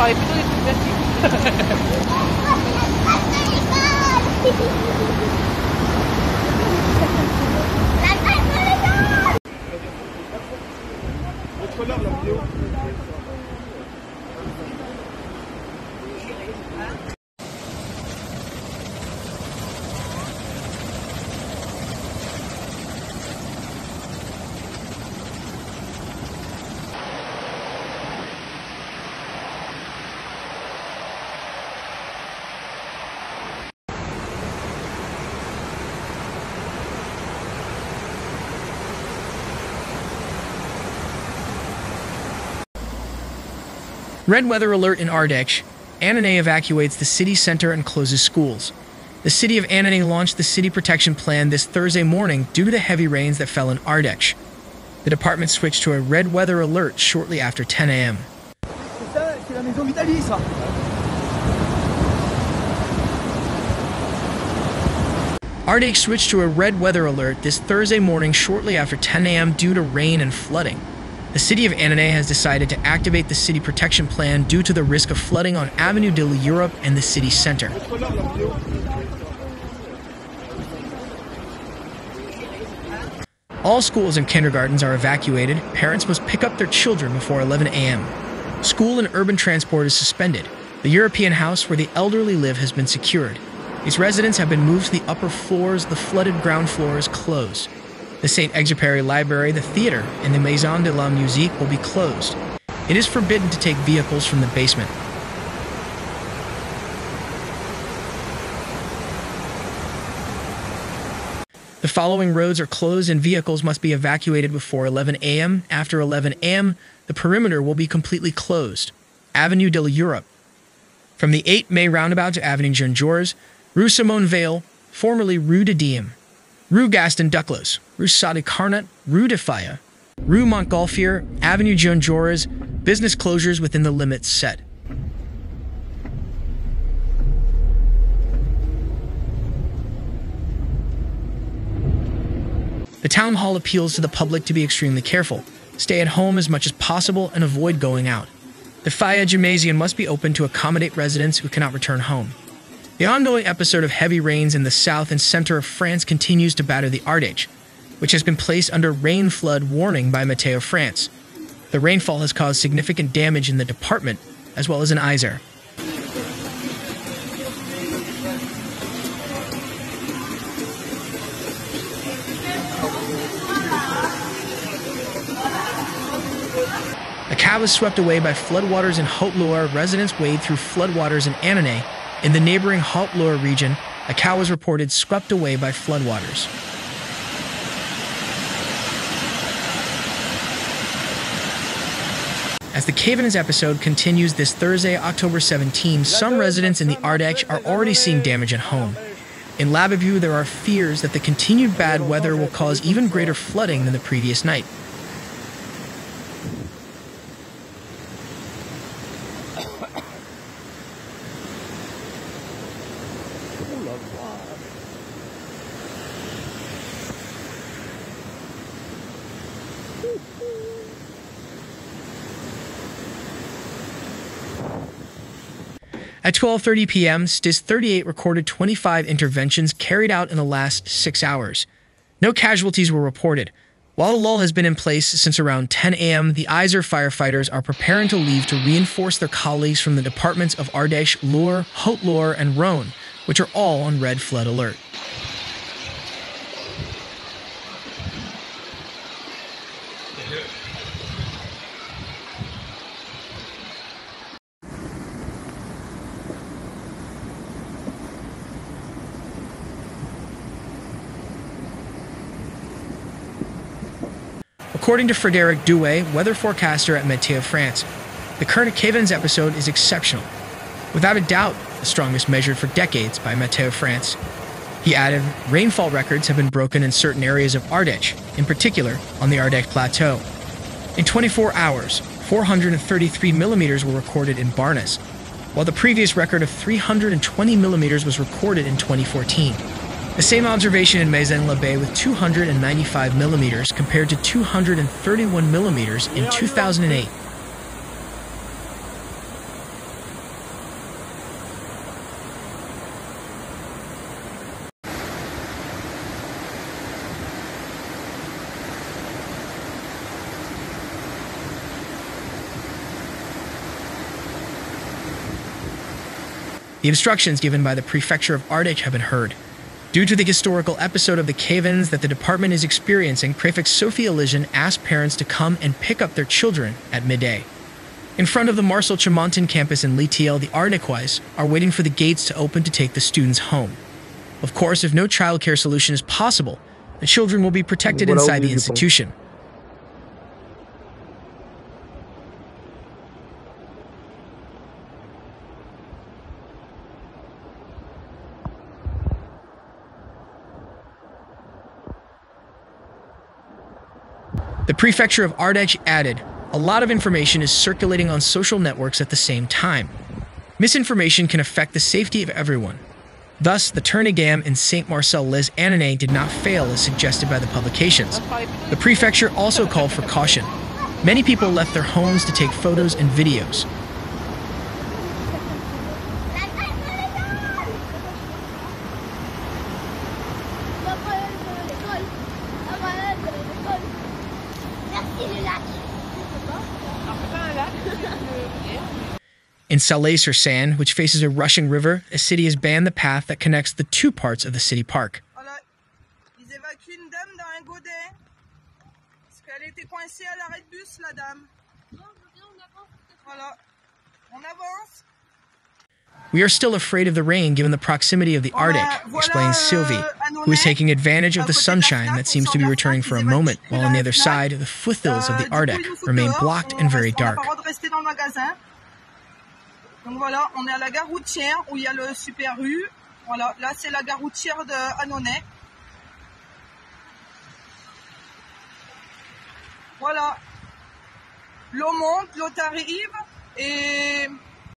parlait plutôt des trucs plastiques. Red weather alert in Ardèche. Annonay evacuates the city center and closes schools. The city of Annonay launched the city protection plan this Thursday morning due to the heavy rains that fell in Ardèche. The department switched to a red weather alert shortly after 10 a.m. Ardèche switched to a red weather alert this Thursday morning shortly after 10 a.m. due to rain and flooding. The city of Annonay has decided to activate the city protection plan due to the risk of flooding on Avenue de l'Europe and the city center. All schools and kindergartens are evacuated. Parents must pick up their children before 11 a.m. School and urban transport is suspended. The European house where the elderly live has been secured. These residents have been moved to the upper floors. The flooded ground floor is closed. The Saint-Exupéry Library, the theater, and the Maison de la Musique will be closed. It is forbidden to take vehicles from the basement. The following roads are closed and vehicles must be evacuated before 11 a.m. After 11 a.m., the perimeter will be completely closed. Avenue de l'Europe. From the 8 May roundabout to Avenue Jean Jaurès, Rue Simone Veil, formerly Rue de Diem, Rue Gaston Duclos, Rue Sadi Carnot, Rue de Faya, Rue Montgolfier, Avenue Jean Jaurès, business closures within the limits set. The town hall appeals to the public to be extremely careful, stay at home as much as possible, and avoid going out. The Faya Gymnasium must be open to accommodate residents who cannot return home. The ongoing episode of heavy rains in the south and center of France continues to batter the Ardèche, which has been placed under rain flood warning by Météo France. The rainfall has caused significant damage in the department, as well as in Isère. A cow was swept away by floodwaters in Haute-Loire. Residents wade through floodwaters in Annonay. In the neighboring Haute-Loire region, a cow was reported swept away by floodwaters. As the Kathmandu episode continues this Thursday, October 17, some residents in the Ardèche are already seeing damage at home. In Labevu, there are fears that the continued bad weather will cause even greater flooding than the previous night. At 12:30 p.m., STIS 38 recorded 25 interventions carried out in the last 6 hours. No casualties were reported. While a lull has been in place since around 10 a.m., the Isère firefighters are preparing to leave to reinforce their colleagues from the departments of Ardèche, Loire, Haute-Loire, and Rhône, which are all on red flood alert. According to Frédéric Douay, weather forecaster at Météo France, the current Kathmandu episode is exceptional. Without a doubt, the strongest measured for decades by Météo France. He added, rainfall records have been broken in certain areas of Ardèche, in particular on the Ardèche Plateau. In 24 hours, 433 millimeters were recorded in Barnes, while the previous record of 320 millimeters was recorded in 2014. The same observation in Maison-la-Baie with 295 millimeters compared to 231 millimeters in 2008. The instructions given by the prefecture of Ardèche have been heard. Due to the historical episode of the cave-ins that the department is experiencing, Prefect Sophie Elision asked parents to come and pick up their children at midday. In front of the Marcel Chamontin campus in Litiel, the Ardèchois are waiting for the gates to open to take the students home. Of course, if no childcare solution is possible, the children will be protected inside the institution. The prefecture of Ardèche added, a lot of information is circulating on social networks at the same time. Misinformation can affect the safety of everyone. Thus, the Tournegam in Saint-Marcel-les-Annonay did not fail as suggested by the publications. The prefecture also called for caution. Many people left their homes to take photos and videos. In Salaise-sur-Sanne, which faces a rushing river, a city has banned the path that connects the two parts of the city park. Ils évacuent une dame dans un godet. Parce qu'elle était coincée à l'arrêt de bus, la dame. Voilà. On avance. We are still afraid of the rain given the proximity of the Ardèche, explains Sylvie, who is taking advantage of the sunshine that seems to be returning for a moment, while on the other side, the foothills of the Ardèche remain blocked and very dark. Donc voilà, on est à la gare routière où il y a le Super U. Voilà, là c'est la gare routière de Annonay. Voilà. L'eau monte, l'eau arrive et